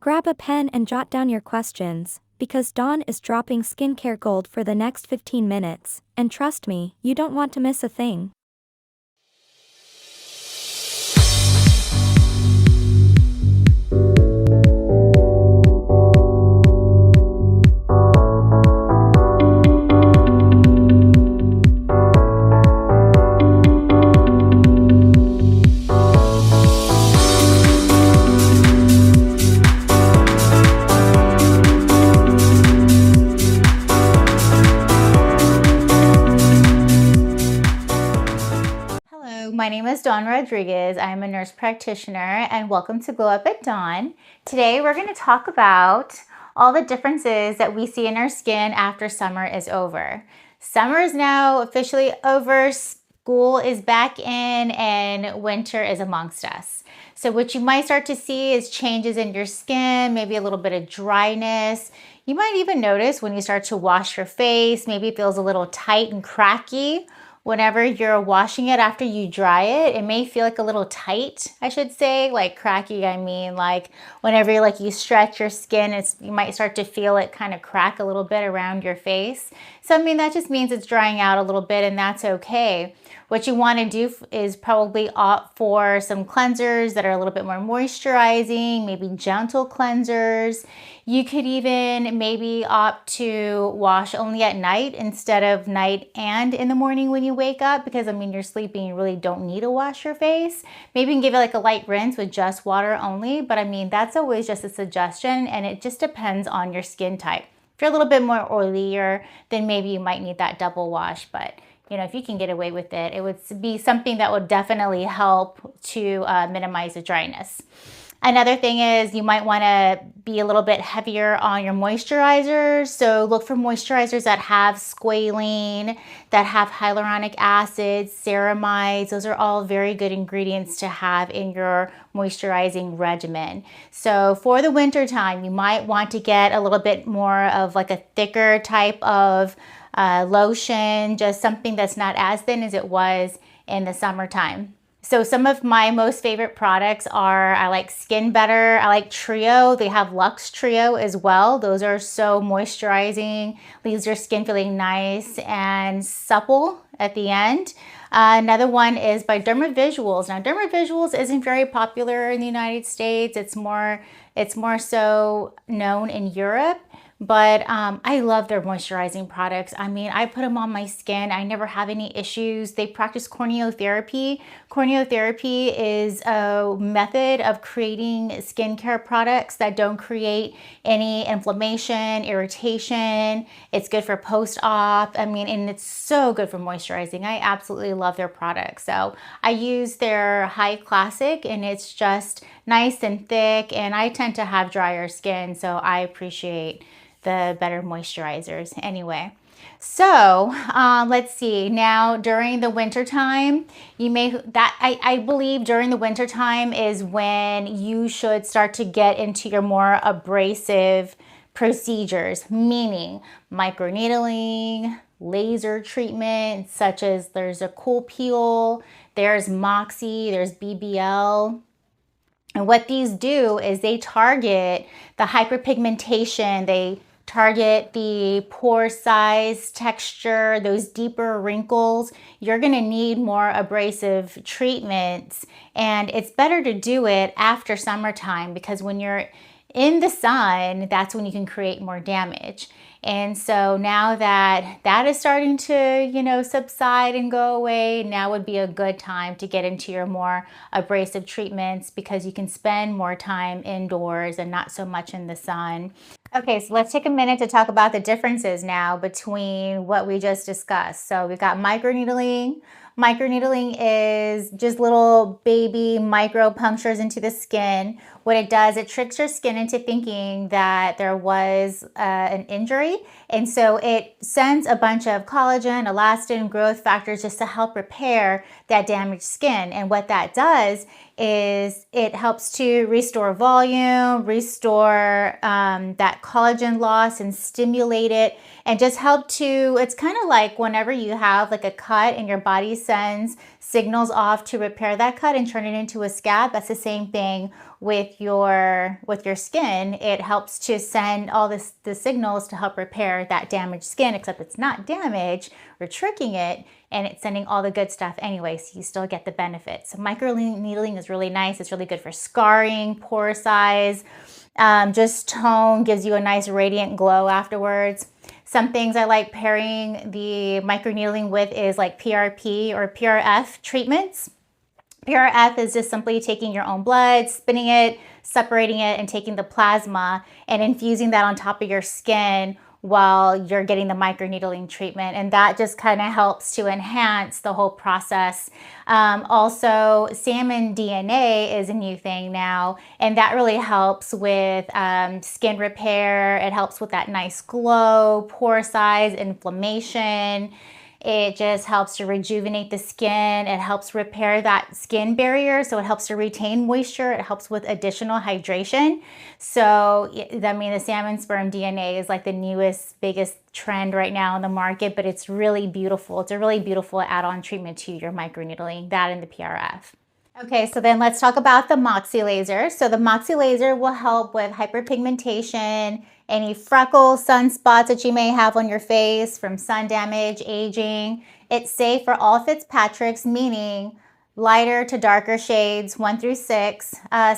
Grab a pen and jot down your questions, because Dawn is dropping skincare gold for the next 15 minutes, and trust me, you don't want to miss a thing. My name is Dawn Rodriguez. I'm a nurse practitioner, and welcome to Glow Up at Dawn. Today we're going to talk about all the differences that we see in our skin after summer is over. Summer is now officially over, school is back in, and winter is amongst us. So what you might start to see is changes in your skin, maybe a little bit of dryness. You might even notice when you start to wash your face, maybe it feels a little tight and cracky. Whenever you're washing it after you dry it, it may feel like a little tight, I should say, like cracky. I mean, like whenever you stretch your skin, you might start to feel it kind of crack a little bit around your face. So, I mean, that just means it's drying out a little bit, and that's okay. What you want to do is probably opt for some cleansers that are a little bit more moisturizing, maybe gentle cleansers. You could even maybe opt to wash only at night instead of night and in the morning when you wake up, because I mean, you're sleeping, you really don't need to wash your face. Maybe you can give it like a light rinse with just water only, but I mean, that's always just a suggestion, and it just depends on your skin type. If you're a little bit more oilier, then maybe you might need that double wash, but you know, if you can get away with it, it would be something that would definitely help to minimize the dryness. Another thing is you might want to be a little bit heavier on your moisturizers. So look for moisturizers that have squalene, that have hyaluronic acid, ceramides. Those are all very good ingredients to have in your moisturizing regimen. So for the winter time, you might want to get a little bit more of like a thicker type of lotion, just something that's not as thin as it was in the summertime. So some of my most favorite products are, I like Skin Better, I like Trio, they have Luxe Trio as well. Those are so moisturizing, leaves your skin feeling nice and supple at the end. Another one is by Dermavisuals. Now Dermavisuals isn't very popular in the United States, it's more so known in Europe. But I love their moisturizing products. I mean, I put them on my skin. I never have any issues. They practice corneotherapy. Corneotherapy is a method of creating skincare products that don't create any inflammation, irritation. It's good for post-op. I mean, and it's so good for moisturizing. I absolutely love their products. So I use their High Classic, and it's just nice and thick, and I tend to have drier skin, so I appreciate the better moisturizers anyway. So let's see, now during the winter time, I believe during the winter time is when you should start to get into your more abrasive procedures, meaning microneedling, laser treatment, such as there's a cool peel, there's Moxie, there's BBL. And what these do is they target the hyperpigmentation, they target the pore size, texture, those deeper wrinkles. You're gonna need more abrasive treatments, and it's better to do it after summertime, because when you're in the sun, that's when you can create more damage. And so now that that is starting to, you know, subside and go away, now would be a good time to get into your more abrasive treatments, because you can spend more time indoors and not so much in the sun. Okay, so let's take a minute to talk about the differences now between what we just discussed. So we've got microneedling. Microneedling is just little baby micro punctures into the skin. What it does, it tricks your skin into thinking that there was an injury. And so it sends a bunch of collagen, elastin, growth factors just to help repair that damaged skin. And what that does is it helps to restore volume, restore that collagen loss and stimulate it, and just help to, it's kind of like whenever you have like a cut and your body sends signals off to repair that cut and turn it into a scab. That's the same thing with your skin, it helps to send all the signals to help repair that damaged skin, except it's not damaged, we're tricking it, and it's sending all the good stuff anyway, so you still get the benefits. So microneedling is really nice. It's really good for scarring, pore size, just tone, gives you a nice radiant glow afterwards. Some things I like pairing the microneedling with is like PRP or PRF treatments. PRF is just simply taking your own blood, spinning it, separating it, and taking the plasma and infusing that on top of your skin while you're getting the microneedling treatment. And that just kind of helps to enhance the whole process. Also, salmon DNA is a new thing now, and that really helps with skin repair. It helps with that nice glow, pore size, inflammation. It just helps to rejuvenate the skin. It helps repair that skin barrier, so it helps to retain moisture. It helps with additional hydration. So, I mean, the salmon sperm DNA is like the newest, biggest trend right now in the market, but it's really beautiful. It's a really beautiful add-on treatment to your microneedling, that and the PRF. Okay, so then let's talk about the Moxie laser. So the Moxie laser will help with hyperpigmentation, any freckles, sunspots that you may have on your face from sun damage, aging. It's safe for all Fitzpatricks, meaning lighter to darker shades 1 through 6.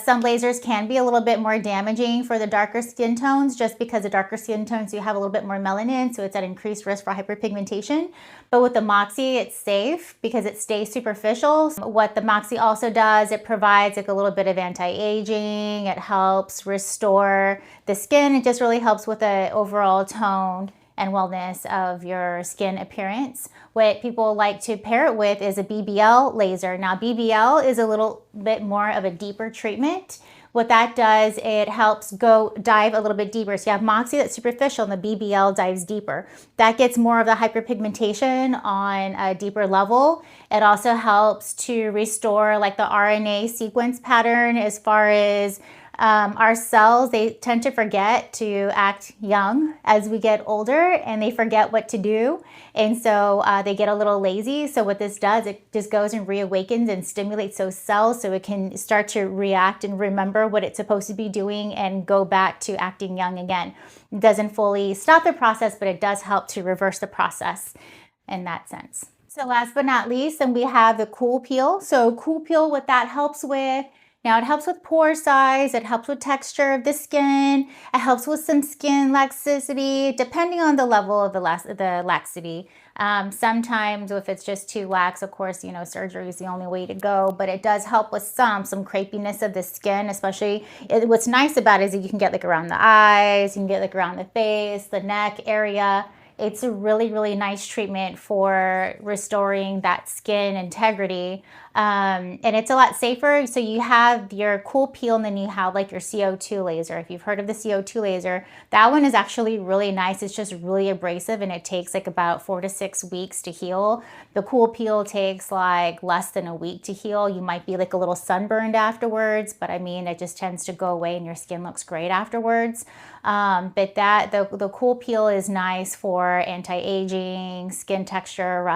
Some lasers can be a little bit more damaging for the darker skin tones, just because the darker skin tones you have a little bit more melanin, so it's at increased risk for hyperpigmentation. But with the Moxie, it's safe because it stays superficial. What the Moxie also does, it provides like a little bit of anti-aging. It helps restore the skin. It just really helps with the overall tone and wellness of your skin appearance. What people like to pair it with is a BBL laser. Now, BBL is a little bit more of a deeper treatment. What that does, it helps dive a little bit deeper. So you have Moxie that's superficial and the BBL dives deeper. That gets more of the hyperpigmentation on a deeper level. It also helps to restore like the RNA sequence pattern as far as our cells. They tend to forget to act young as we get older, and they forget what to do. And so they get a little lazy. So what this does, it just goes and reawakens and stimulates those cells so it can start to react and remember what it's supposed to be doing and go back to acting young again. It doesn't fully stop the process, but it does help to reverse the process in that sense. So last but not least, then we have the Cool Peel. So Cool Peel, what that helps with, now it helps with pore size, it helps with texture of the skin, it helps with some skin laxity, depending on the level of the laxity. Sometimes if it's just too lax, of course, you know, surgery is the only way to go, but it does help with some crepiness of the skin, especially. What's nice about it is that you can get like around the eyes, you can get like around the face, the neck area. It's a really, really nice treatment for restoring that skin integrity. And it's a lot safer. So you have your Cool Peel, and then you have like your CO2 laser. If you've heard of the CO2 laser, that one is actually really nice. It's just really abrasive, and it takes like about 4 to 6 weeks to heal. The Cool Peel takes like less than a week to heal. You might be like a little sunburned afterwards, but I mean, it just tends to go away and your skin looks great afterwards. But the Cool Peel is nice for anti-aging, skin texture,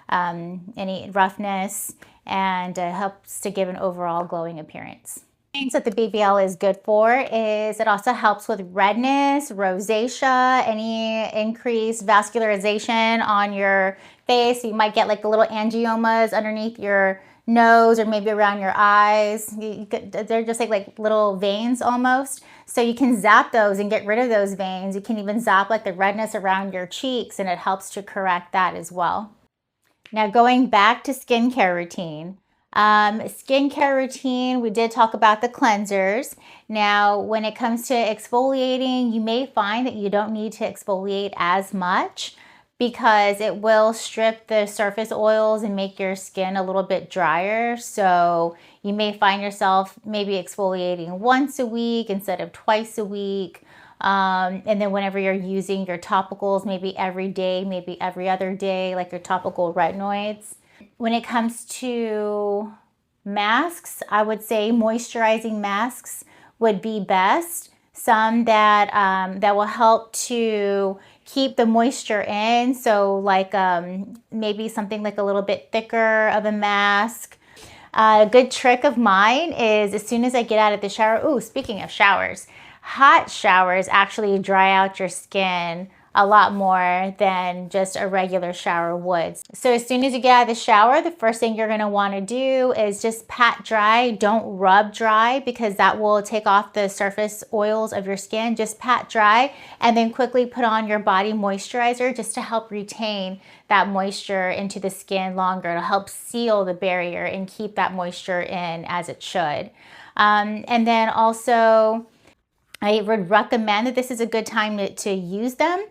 any roughness, and helps to give an overall glowing appearance. Things that the BBL is good for is it also helps with redness, rosacea, any increased vascularization on your face. You might get like the little angiomas underneath your nose or maybe around your eyes. They're just like little veins almost. So you can zap those and get rid of those veins. You can even zap like the redness around your cheeks, and it helps to correct that as well. Now going back to skincare routine. We did talk about the cleansers. Now, when it comes to exfoliating, you may find that you don't need to exfoliate as much because it will strip the surface oils and make your skin a little bit drier. So you may find yourself maybe exfoliating once a week instead of twice a week. And then whenever you're using your topicals, maybe every day, maybe every other day, like your topical retinoids. When it comes to masks, I would say moisturizing masks would be best. Some that that will help to keep the moisture in. So like maybe something like a little bit thicker of a mask. A good trick of mine is as soon as I get out of the shower, ooh, speaking of showers, hot showers actually dry out your skin a lot more than just a regular shower would. So as soon as you get out of the shower, the first thing you're gonna wanna do is just pat dry. Don't rub dry because that will take off the surface oils of your skin. Just pat dry and then quickly put on your body moisturizer just to help retain that moisture into the skin longer. It'll help seal the barrier and keep that moisture in as it should. And then also, I would recommend that this is a good time to use them.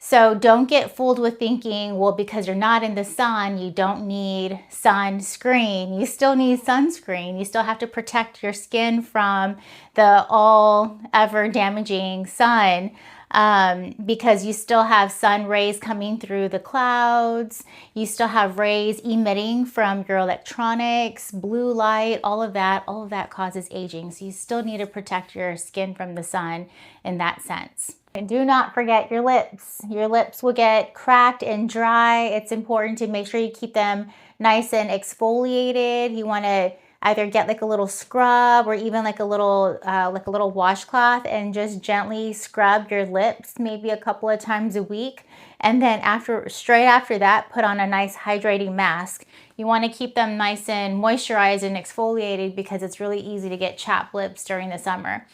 So don't get fooled with thinking, well, because you're not in the sun, you don't need sunscreen. You still need sunscreen. You still have to protect your skin from the all ever damaging sun. Because you still have sun rays coming through the clouds, you still have rays emitting from your electronics, blue light, all of that causes aging. So you still need to protect your skin from the sun in that sense. And do not forget your lips. Your lips will get cracked and dry. It's important to make sure you keep them nice and exfoliated. You want to either get like a little scrub or even like a little washcloth and just gently scrub your lips maybe a couple of times a week. And then straight after that, put on a nice hydrating mask. You want to keep them nice and moisturized and exfoliated because it's really easy to get chapped lips during the summer.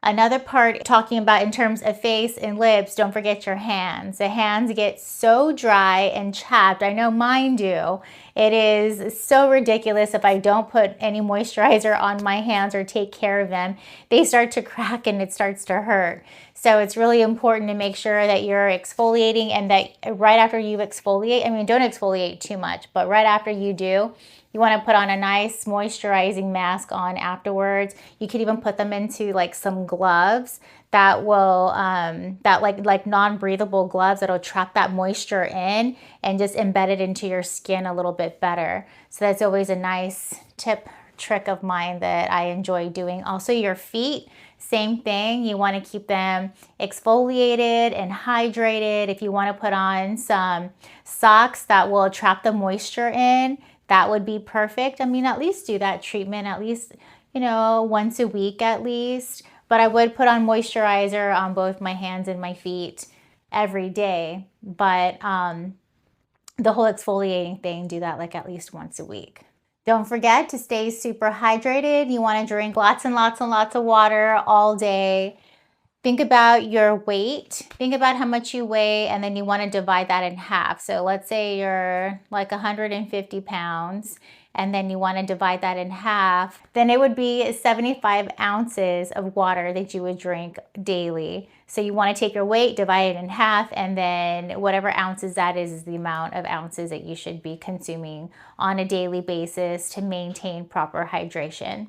Another part talking about in terms of face and lips, don't forget your hands. The hands get so dry and chapped. I know mine do. It is so ridiculous if I don't put any moisturizer on my hands or take care of them. They start to crack and it starts to hurt. So it's really important to make sure that you're exfoliating and that right after you exfoliate, I mean, don't exfoliate too much, but right after you do, you want to put on a nice moisturizing mask on afterwards. You could even put them into like some gloves that will, like non-breathable gloves that'll trap that moisture in and just embed it into your skin a little bit better. So that's always a nice trick of mine that I enjoy doing. Also your feet, same thing. You want to keep them exfoliated and hydrated. If you want to put on some socks that will trap the moisture in, that would be perfect. I mean, at least do that treatment at least, once a week at least. But I would put on moisturizer on both my hands and my feet every day. But the whole exfoliating thing, do that like at least once a week. Don't forget to stay super hydrated. You want to drink lots and lots and lots of water all day. Think about your weight. Think about how much you weigh, and then you want to divide that in half. So let's say you're like 150 pounds, and then you want to divide that in half. Then it would be 75 ounces of water that you would drink daily. So you want to take your weight, divide it in half, and then whatever ounces that is the amount of ounces that you should be consuming on a daily basis to maintain proper hydration.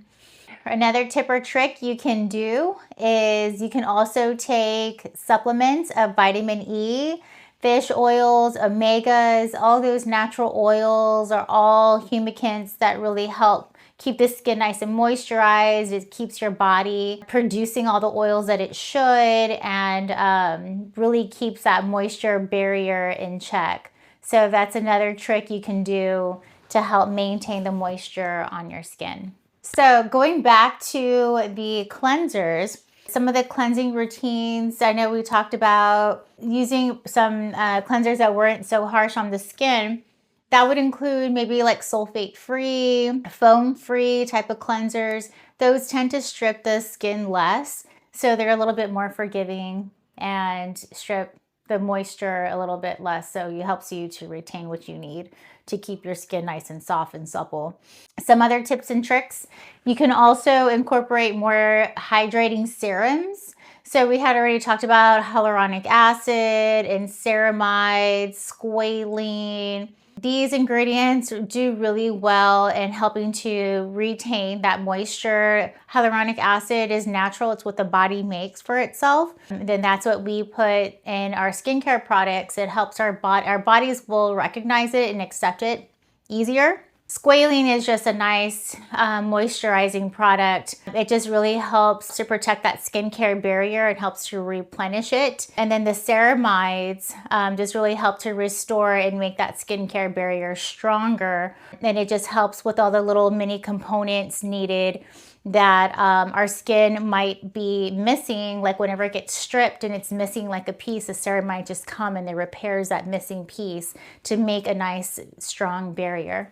Another tip or trick you can do is you can also take supplements of vitamin E, fish oils, omegas. All those natural oils are all humectants that really help keep the skin nice and moisturized. It keeps your body producing all the oils that it should and really keeps that moisture barrier in check. So that's another trick you can do to help maintain the moisture on your skin. So going back to the cleansers, some of the cleansing routines, I know we talked about using some cleansers that weren't so harsh on the skin. That would include maybe like sulfate-free, foam-free type of cleansers. Those tend to strip the skin less, so they're a little bit more forgiving and strip the moisture a little bit less, so it helps you to retain what you need to keep your skin nice and soft and supple. Some other tips and tricks, you can also incorporate more hydrating serums. So we had already talked about hyaluronic acid and ceramides, squalene. These ingredients do really well in helping to retain that moisture. Hyaluronic acid is natural. It's what the body makes for itself. And then that's what we put in our skincare products. It helps our bodies will recognize it and accept it easier. Squalene is just a nice moisturizing product. It just really helps to protect that skincare barrier. It helps to replenish it. And then the ceramides just really help to restore and make that skincare barrier stronger. And it just helps with all the little mini components needed that our skin might be missing, like whenever it gets stripped and it's missing like a piece, the ceramide just come and it repairs that missing piece to make a nice strong barrier.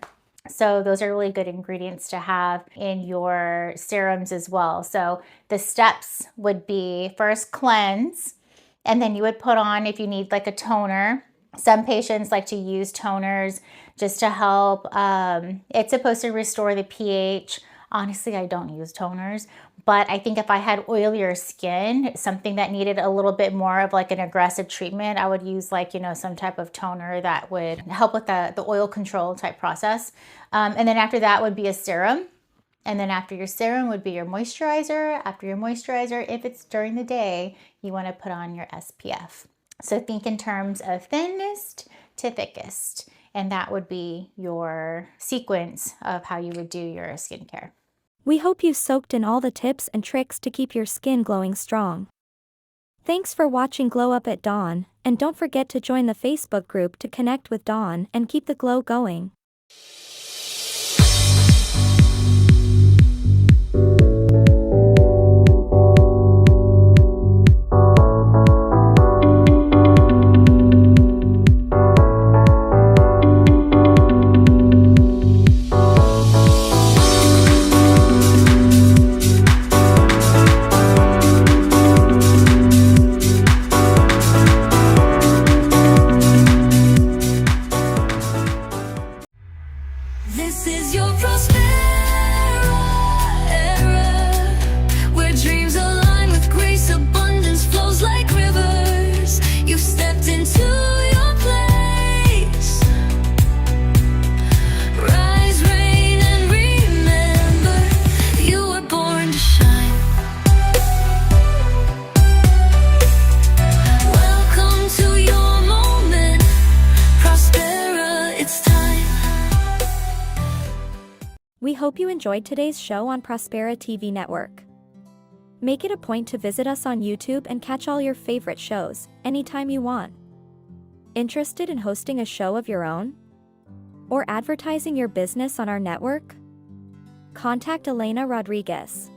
So those are really good ingredients to have in your serums as well. So the steps would be first cleanse, and then you would put on if you need like a toner. Some patients like to use toners just to help. It's supposed to restore the pH. Honestly, I don't use toners, but I think if I had oilier skin, something that needed a little bit more of like an aggressive treatment, I would use like, some type of toner that would help with the oil control type process. And then after that would be a serum. And then after your serum would be your moisturizer. After your moisturizer, if it's during the day, you want to put on your SPF. So think in terms of thinnest to thickest. And that would be your sequence of how you would do your skincare. We hope you soaked in all the tips and tricks to keep your skin glowing strong. Thanks for watching Glow Up at Dawn, and don't forget to join the Facebook group to connect with Dawn and keep the glow going. This is your Prospera era, where dreams align with grace, abundance flows like rivers. You've stepped into your place. Rise, reign, and remember, you were born to shine. Welcome to your moment, Prospera, it's time. We hope you enjoyed today's show on Prospera TV network. Make it a point to visit us on YouTube and catch all your favorite shows anytime you want. Interested in hosting a show of your own? Or advertising your business on our network? Contact Elena Rodriguez.